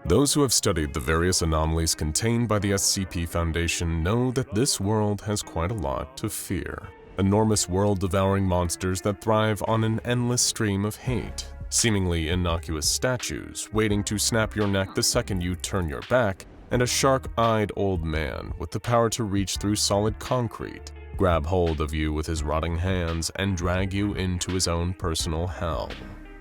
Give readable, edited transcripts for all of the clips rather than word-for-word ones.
Those who have studied the various anomalies contained by the SCP Foundation know that this world has quite a lot to fear. Enormous world-devouring monsters that thrive on an endless stream of hate, seemingly innocuous statues waiting to snap your neck the second you turn your back, and a shark-eyed old man with the power to reach through solid concrete, grab hold of you with his rotting hands, and drag you into his own personal hell.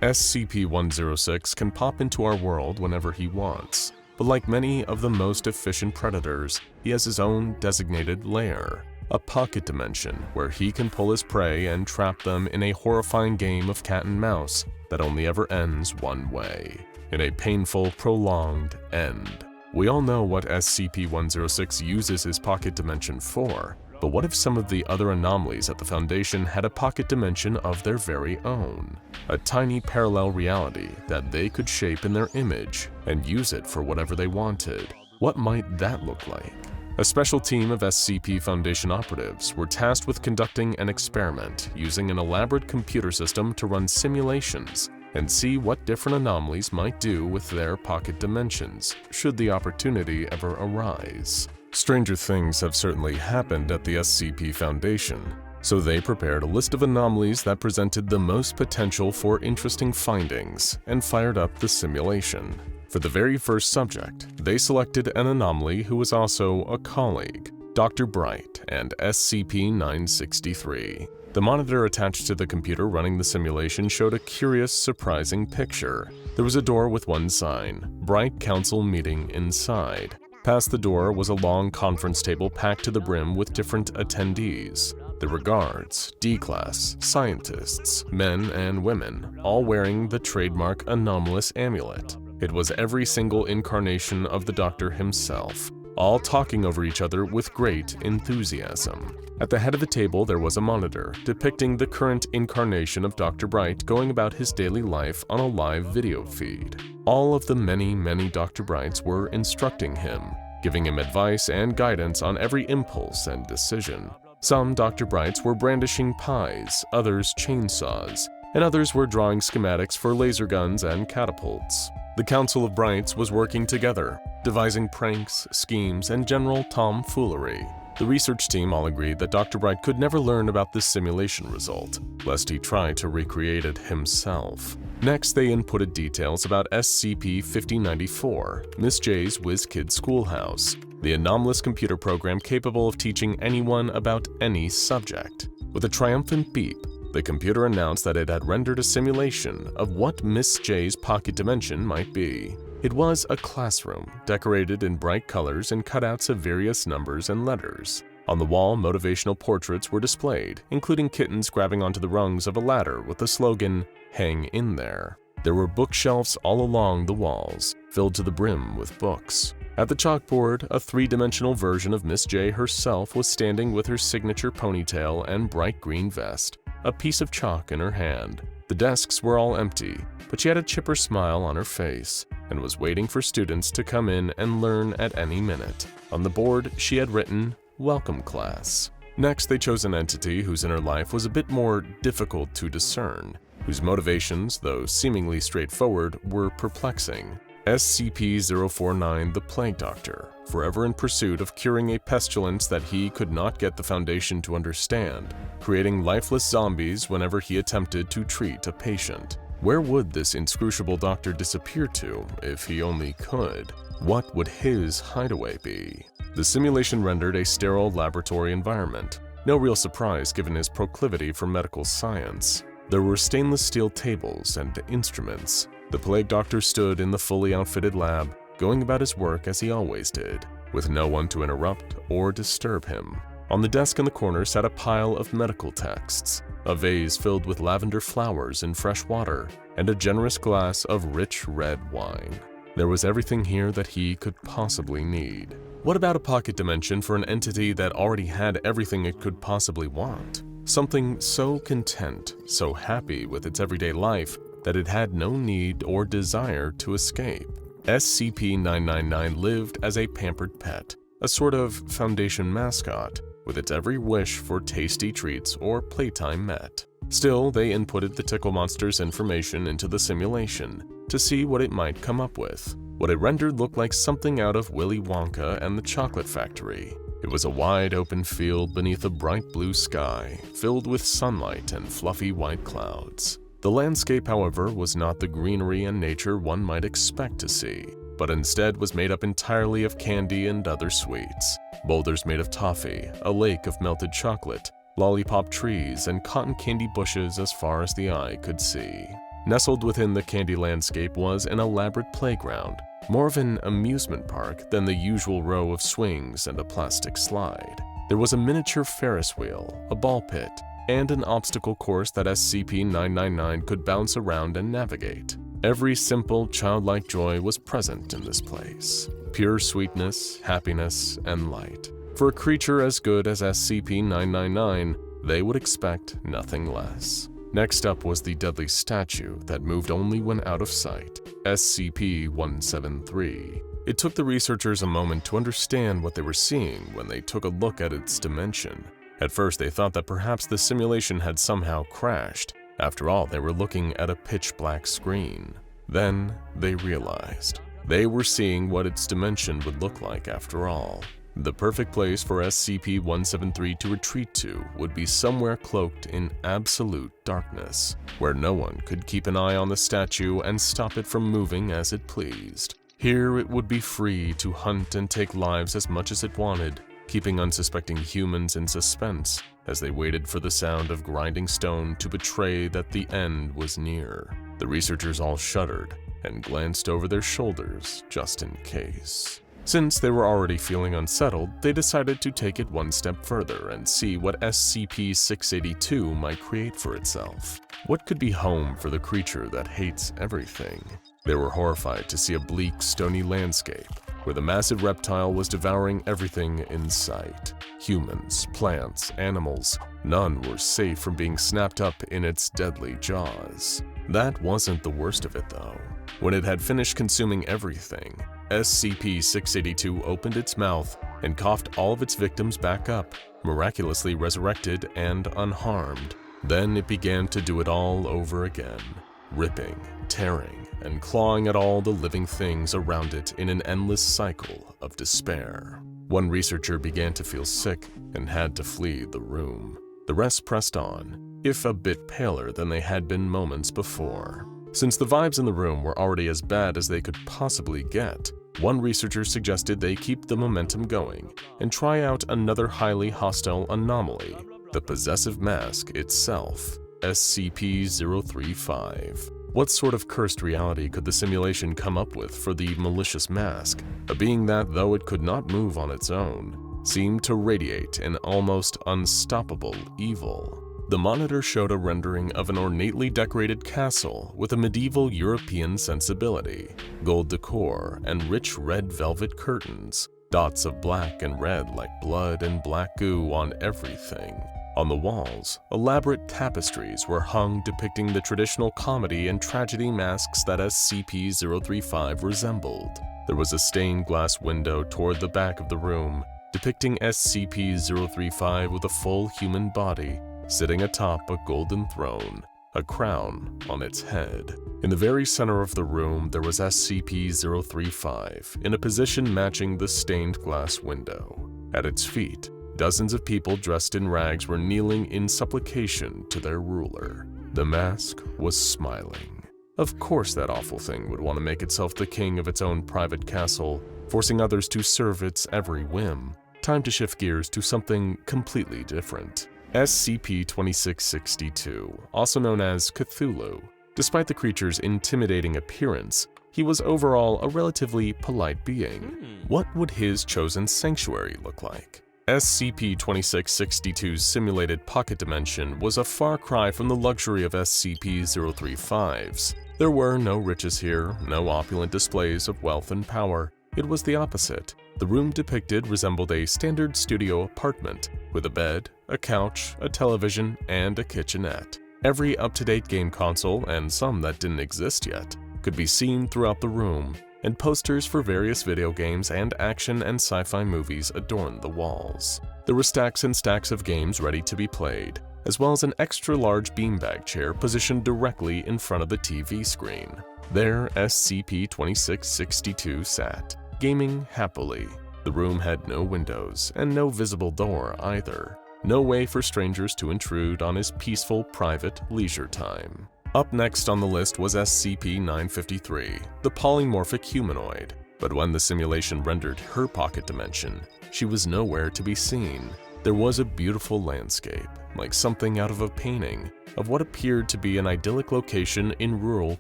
SCP-106 can pop into our world whenever he wants, but like many of the most efficient predators, he has his own designated lair, a pocket dimension where he can pull his prey and trap them in a horrifying game of cat and mouse that only ever ends one way, in a painful, prolonged end. We all know what SCP-106 uses his pocket dimension for, but what if some of the other anomalies at the Foundation had a pocket dimension of their very own? A tiny parallel reality that they could shape in their image and use it for whatever they wanted. What might that look like? A special team of SCP Foundation operatives were tasked with conducting an experiment using an elaborate computer system to run simulations and see what different anomalies might do with their pocket dimensions, should the opportunity ever arise. Stranger things have certainly happened at the SCP Foundation, so they prepared a list of anomalies that presented the most potential for interesting findings and fired up the simulation. For the very first subject, they selected an anomaly who was also a colleague, Dr. Bright and SCP-963. The monitor attached to the computer running the simulation showed a curious, surprising picture. There was a door with one sign, Bright Council Meeting inside. Past the door was a long conference table packed to the brim with different attendees. There were guards, D-Class, scientists, men and women, all wearing the trademark anomalous amulet. It was every single incarnation of the Doctor himself, all talking over each other with great enthusiasm. At the head of the table there was a monitor depicting the current incarnation of Dr. Bright going about his daily life on a live video feed. All of the many Dr. Brights were instructing him, giving him advice and guidance on every impulse and decision. Some Dr. Brights were brandishing pies, others chainsaws, and others were drawing schematics for laser guns and catapults. The Council of Brights was working together, devising pranks, schemes, and general tomfoolery. The research team all agreed that Dr. Bright could never learn about this simulation result, lest he try to recreate it himself. Next, they inputted details about SCP-5094, Miss J's WizKid Schoolhouse, the anomalous computer program capable of teaching anyone about any subject. With a triumphant beep, the computer announced that it had rendered a simulation of what Miss J's pocket dimension might be. It was a classroom, decorated in bright colors and cutouts of various numbers and letters. On the wall, motivational portraits were displayed, including kittens grabbing onto the rungs of a ladder with the slogan, "Hang in there." There were bookshelves all along the walls, filled to the brim with books. At the chalkboard, a three-dimensional version of Miss J herself was standing with her signature ponytail and bright green vest, a piece of chalk in her hand. The desks were all empty, but she had a chipper smile on her face and was waiting for students to come in and learn at any minute. On the board, she had written, "Welcome, class." Next, they chose an entity whose inner life was a bit more difficult to discern, whose motivations, though seemingly straightforward, were perplexing. SCP-049, the Plague Doctor, forever in pursuit of curing a pestilence that he could not get the Foundation to understand, creating lifeless zombies whenever he attempted to treat a patient. Where would this inscrutable doctor disappear to if he only could? What would his hideaway be? The simulation rendered a sterile laboratory environment. No real surprise given his proclivity for medical science. There were stainless steel tables and instruments. The Plague Doctor stood in the fully outfitted lab, going about his work as he always did, with no one to interrupt or disturb him. On the desk in the corner sat a pile of medical texts, a vase filled with lavender flowers and fresh water, and a generous glass of rich red wine. There was everything here that he could possibly need. What about a pocket dimension for an entity that already had everything it could possibly want? Something so content, so happy with its everyday life, that it had no need or desire to escape. SCP-999 lived as a pampered pet, a sort of Foundation mascot, with its every wish for tasty treats or playtime met. Still, they inputted the tickle monster's information into the simulation to see what it might come up with. What it rendered looked like something out of Willy Wonka and the Chocolate Factory. It was a wide open field beneath a bright blue sky, filled with sunlight and fluffy white clouds. The landscape, however, was not the greenery and nature one might expect to see, but instead was made up entirely of candy and other sweets. Boulders made of toffee, a lake of melted chocolate, lollipop trees, and cotton candy bushes as far as the eye could see. Nestled within the candy landscape was an elaborate playground, more of an amusement park than the usual row of swings and a plastic slide. There was a miniature Ferris wheel, a ball pit, and an obstacle course that SCP-099 could bounce around and navigate. Every simple, childlike joy was present in this place. Pure sweetness, happiness, and light. For a creature as good as SCP-099, they would expect nothing less. Next up was the deadly statue that moved only when out of sight, SCP-173. It took the researchers a moment to understand what they were seeing when they took a look at its dimension. At first they thought that perhaps the simulation had somehow crashed. After all, they were looking at a pitch-black screen. Then they realized they were seeing what its dimension would look like after all. The perfect place for SCP-173 to retreat to would be somewhere cloaked in absolute darkness, where no one could keep an eye on the statue and stop it from moving as it pleased. Here it would be free to hunt and take lives as much as it wanted, keeping unsuspecting humans in suspense as they waited for the sound of grinding stone to betray that the end was near. The researchers all shuddered and glanced over their shoulders just in case. Since they were already feeling unsettled, they decided to take it one step further and see what SCP-682 might create for itself. What could be home for the creature that hates everything? They were horrified to see a bleak, stony landscape where the massive reptile was devouring everything in sight. Humans, plants, animals, none were safe from being snapped up in its deadly jaws. That wasn't the worst of it though. When it had finished consuming everything, SCP-682 opened its mouth and coughed all of its victims back up, miraculously resurrected and unharmed. Then it began to do it all over again, ripping, tearing, and clawing at all the living things around it in an endless cycle of despair. One researcher began to feel sick and had to flee the room. The rest pressed on, if a bit paler than they had been moments before. Since the vibes in the room were already as bad as they could possibly get, one researcher suggested they keep the momentum going and try out another highly hostile anomaly, the possessive mask itself, SCP-035. What sort of cursed reality could the simulation come up with for the malicious mask, a being that, though it could not move on its own, seemed to radiate an almost unstoppable evil? The monitor showed a rendering of an ornately decorated castle with a medieval European sensibility, gold decor, and rich red velvet curtains, dots of black and red like blood and black goo on everything. On the walls, elaborate tapestries were hung depicting the traditional comedy and tragedy masks that SCP-035 resembled. There was a stained glass window toward the back of the room, depicting SCP-035 with a full human body, sitting atop a golden throne, a crown on its head. In the very center of the room, there was SCP-035 in a position matching the stained glass window. At its feet, dozens of people dressed in rags were kneeling in supplication to their ruler. The mask was smiling. Of course that awful thing would want to make itself the king of its own private castle, forcing others to serve its every whim. Time to shift gears to something completely different. SCP-2662, also known as Cthulhu. Despite the creature's intimidating appearance, he was overall a relatively polite being. What would his chosen sanctuary look like? SCP-2662's simulated pocket dimension was a far cry from the luxury of SCP-035's. There were no riches here, no opulent displays of wealth and power. It was the opposite. The room depicted resembled a standard studio apartment, with a bed, a couch, a television, and a kitchenette. Every up-to-date game console, and some that didn't exist yet, could be seen throughout the room, and posters for various video games and action and sci-fi movies adorned the walls. There were stacks and stacks of games ready to be played, as well as an extra-large beanbag chair positioned directly in front of the TV screen. There, SCP-2662 sat, gaming happily. The room had no windows and no visible door either. No way for strangers to intrude on his peaceful, private leisure time. Up next on the list was SCP-953, the polymorphic humanoid. But when the simulation rendered her pocket dimension, she was nowhere to be seen. There was a beautiful landscape, like something out of a painting, of what appeared to be an idyllic location in rural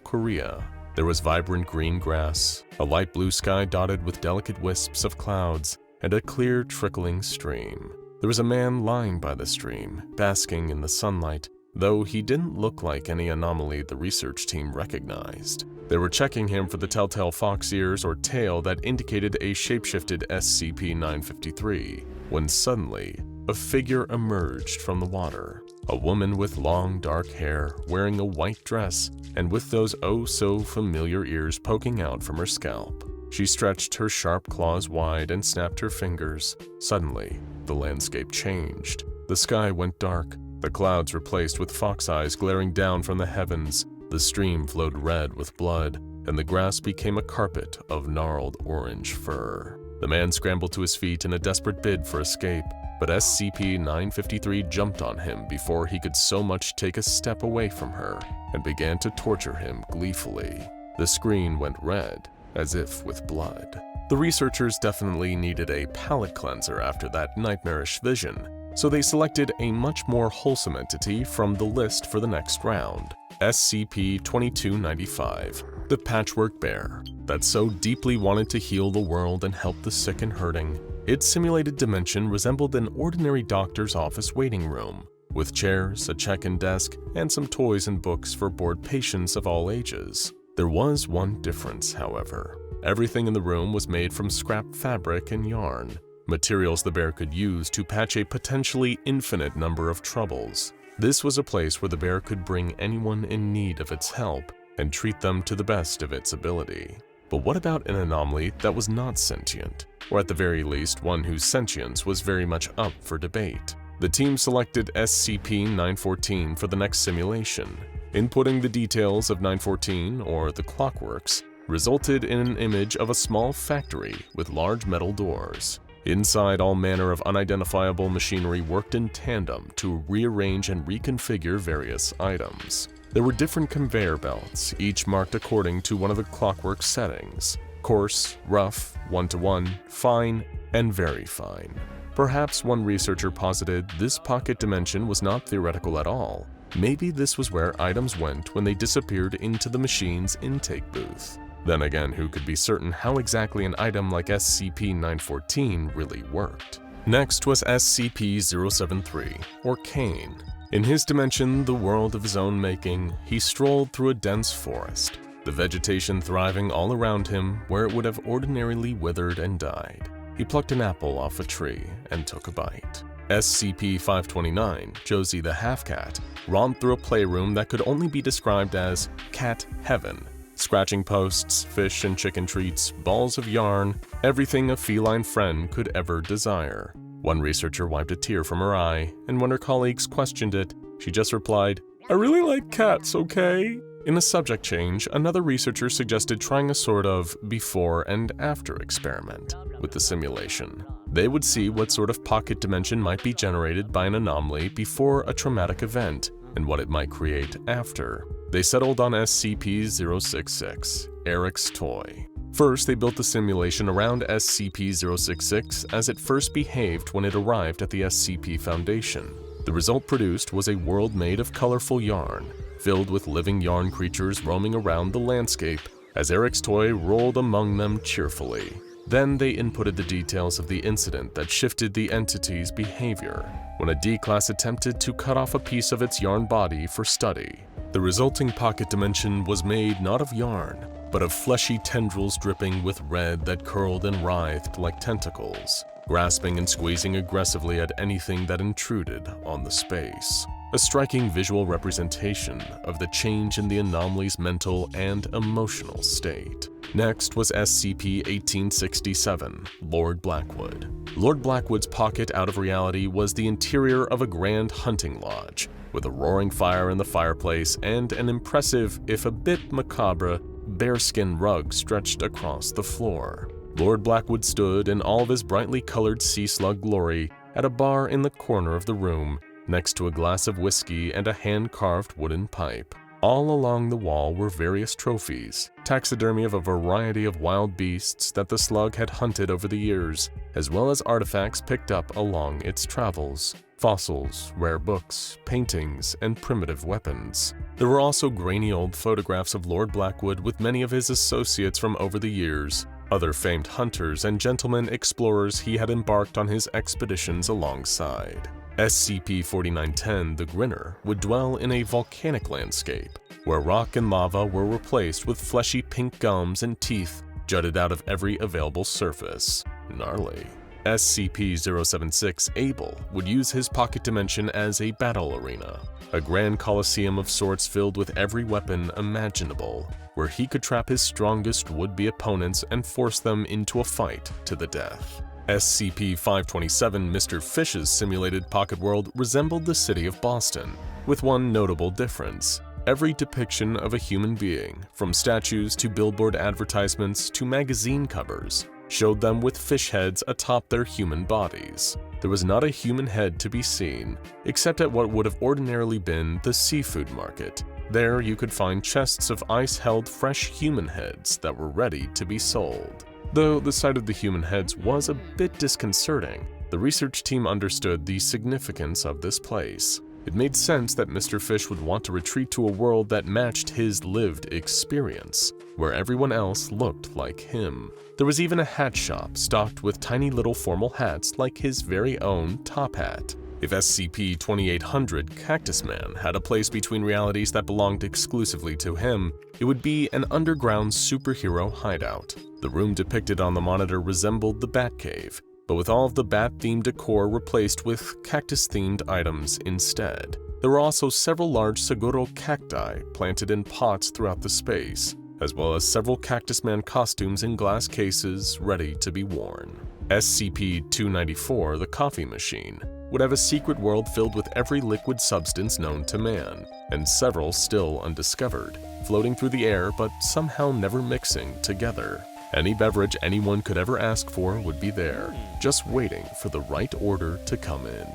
Korea. There was vibrant green grass, a light blue sky dotted with delicate wisps of clouds, and a clear trickling stream. There was a man lying by the stream, basking in the sunlight, though he didn't look like any anomaly the research team recognized. They were checking him for the telltale fox ears or tail that indicated a shapeshifted SCP-953, when suddenly, a figure emerged from the water. A woman with long dark hair, wearing a white dress, and with those oh-so-familiar ears poking out from her scalp. She stretched her sharp claws wide and snapped her fingers. Suddenly, the landscape changed. The sky went dark, the clouds replaced with fox eyes glaring down from the heavens. The stream flowed red with blood, and the grass became a carpet of gnarled orange fur. The man scrambled to his feet in a desperate bid for escape, but SCP-953 jumped on him before he could so much take a step away from her and began to torture him gleefully. The screen went red, as if with blood. The researchers definitely needed a palate cleanser after that nightmarish vision, so they selected a much more wholesome entity from the list for the next round. SCP-2295, the Patchwork Bear, that so deeply wanted to heal the world and help the sick and hurting. Its simulated dimension resembled an ordinary doctor's office waiting room, with chairs, a check-in desk, and some toys and books for bored patients of all ages. There was one difference, however. Everything in the room was made from scrap fabric and yarn, materials the bear could use to patch a potentially infinite number of troubles. This was a place where the bear could bring anyone in need of its help and treat them to the best of its ability. But what about an anomaly that was not sentient, or at the very least one whose sentience was very much up for debate? The team selected SCP-914 for the next simulation. Inputting the details of 914, or the Clockworks, resulted in an image of a small factory with large metal doors. Inside, all manner of unidentifiable machinery worked in tandem to rearrange and reconfigure various items. There were different conveyor belts, each marked according to one of the Clockworks settings: coarse, rough, 1-to-1, fine, and very fine. Perhaps one researcher posited this pocket dimension was not theoretical at all. Maybe this was where items went when they disappeared into the machine's intake booth. Then again, who could be certain how exactly an item like SCP-914 really worked? Next was SCP-073, or Cain. In his dimension, the world of his own making, he strolled through a dense forest, the vegetation thriving all around him where it would have ordinarily withered and died. He plucked an apple off a tree and took a bite. SCP-529, Josie the Half-Cat, romped through a playroom that could only be described as cat heaven. Scratching posts, fish and chicken treats, balls of yarn, everything a feline friend could ever desire. One researcher wiped a tear from her eye, and when her colleagues questioned it, she just replied, "I really like cats, okay?" In a subject change, another researcher suggested trying a sort of before and after experiment with the simulation. They would see what sort of pocket dimension might be generated by an anomaly before a traumatic event, and what it might create after. They settled on SCP-066, Eric's toy. First, they built the simulation around SCP-066 as it first behaved when it arrived at the SCP Foundation. The result produced was a world made of colorful yarn, filled with living yarn creatures roaming around the landscape as Eric's toy rolled among them cheerfully. Then they inputted the details of the incident that shifted the entity's behavior, when a D-Class attempted to cut off a piece of its yarn body for study. The resulting pocket dimension was made not of yarn, but of fleshy tendrils dripping with red that curled and writhed like tentacles, grasping and squeezing aggressively at anything that intruded on the space. A striking visual representation of the change in the anomaly's mental and emotional state. Next was SCP-1867, Lord Blackwood. Lord Blackwood's pocket out of reality was the interior of a grand hunting lodge, with a roaring fire in the fireplace and an impressive, if a bit macabre, bearskin rug stretched across the floor. Lord Blackwood stood in all of his brightly colored sea slug glory at a bar in the corner of the room, next to a glass of whiskey and a hand-carved wooden pipe. All along the wall were various trophies, taxidermy of a variety of wild beasts that the slug had hunted over the years, as well as artifacts picked up along its travels, fossils, rare books, paintings, and primitive weapons. There were also grainy old photographs of Lord Blackwood with many of his associates from over the years, other famed hunters and gentlemen explorers he had embarked on his expeditions alongside. SCP-4910, the Grinner, would dwell in a volcanic landscape, where rock and lava were replaced with fleshy pink gums and teeth jutted out of every available surface. Gnarly. SCP-076, Abel, would use his pocket dimension as a battle arena, a grand coliseum of sorts filled with every weapon imaginable, where he could trap his strongest would-be opponents and force them into a fight to the death. SCP-527, Mr. Fish's simulated pocket world resembled the city of Boston, with one notable difference. Every depiction of a human being, from statues to billboard advertisements to magazine covers, showed them with fish heads atop their human bodies. There was not a human head to be seen, except at what would have ordinarily been the seafood market. There you could find chests of ice-held fresh human heads that were ready to be sold. Though the sight of the human heads was a bit disconcerting, the research team understood the significance of this place. It made sense that Mr. Fish would want to retreat to a world that matched his lived experience, where everyone else looked like him. There was even a hat shop stocked with tiny little formal hats like his very own top hat. If SCP-2800 Cactus Man had a place between realities that belonged exclusively to him, it would be an underground superhero hideout. The room depicted on the monitor resembled the Batcave, but with all of the bat-themed decor replaced with cactus-themed items instead. There were also several large Saguro cacti planted in pots throughout the space, as well as several Cactus Man costumes in glass cases ready to be worn. SCP-294, the coffee machine, would have a secret world filled with every liquid substance known to man, and several still undiscovered, floating through the air but somehow never mixing together. Any beverage anyone could ever ask for would be there, just waiting for the right order to come in.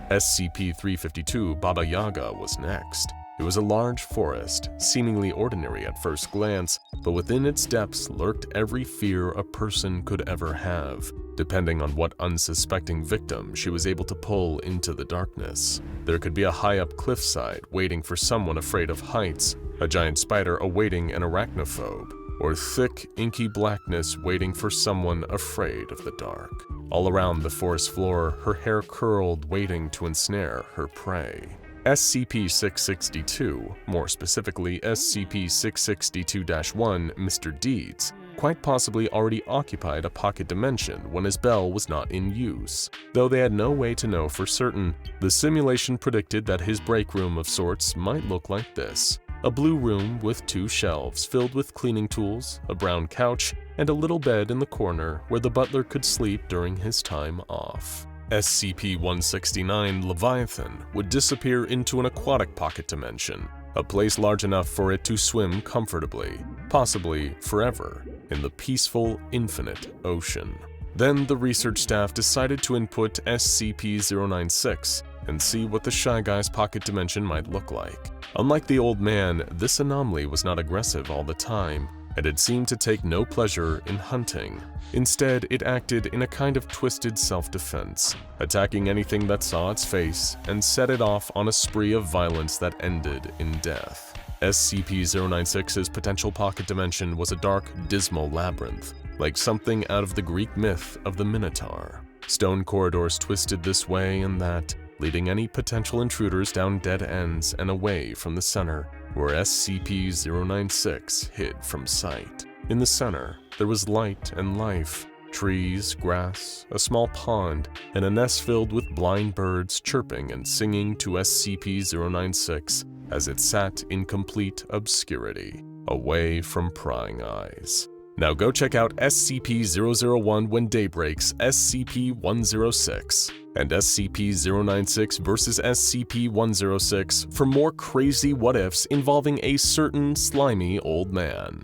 SCP-352 Baba Yaga was next. It was a large forest, seemingly ordinary at first glance, but within its depths lurked every fear a person could ever have, depending on what unsuspecting victim she was able to pull into the darkness. There could be a high-up cliffside waiting for someone afraid of heights, a giant spider awaiting an arachnophobe, or thick, inky blackness waiting for someone afraid of the dark. All around the forest floor, her hair curled, waiting to ensnare her prey. SCP-662, more specifically SCP-662-1, Mr. Deeds, quite possibly already occupied a pocket dimension when his bell was not in use. Though they had no way to know for certain, the simulation predicted that his break room of sorts might look like this. A blue room with 2 shelves filled with cleaning tools, a brown couch, and a little bed in the corner where the butler could sleep during his time off. SCP-169 Leviathan would disappear into an aquatic pocket dimension, a place large enough for it to swim comfortably, possibly forever, in the peaceful, infinite ocean. Then the research staff decided to input SCP-096 and see what the Shy Guy's pocket dimension might look like. Unlike the old man, this anomaly was not aggressive all the time, and it seemed to take no pleasure in hunting. Instead, it acted in a kind of twisted self-defense, attacking anything that saw its face and set it off on a spree of violence that ended in death. SCP-096's potential pocket dimension was a dark, dismal labyrinth, like something out of the Greek myth of the Minotaur. Stone corridors twisted this way and that, leading any potential intruders down dead ends and away from the center, where SCP-096 hid from sight. In the center, there was light and life, trees, grass, a small pond, and a nest filled with blind birds chirping and singing to SCP-096 as it sat in complete obscurity, away from prying eyes. Now go check out SCP-001 When Day Breaks, SCP-106, and SCP-096 vs. SCP-106 for more crazy what-ifs involving a certain slimy old man.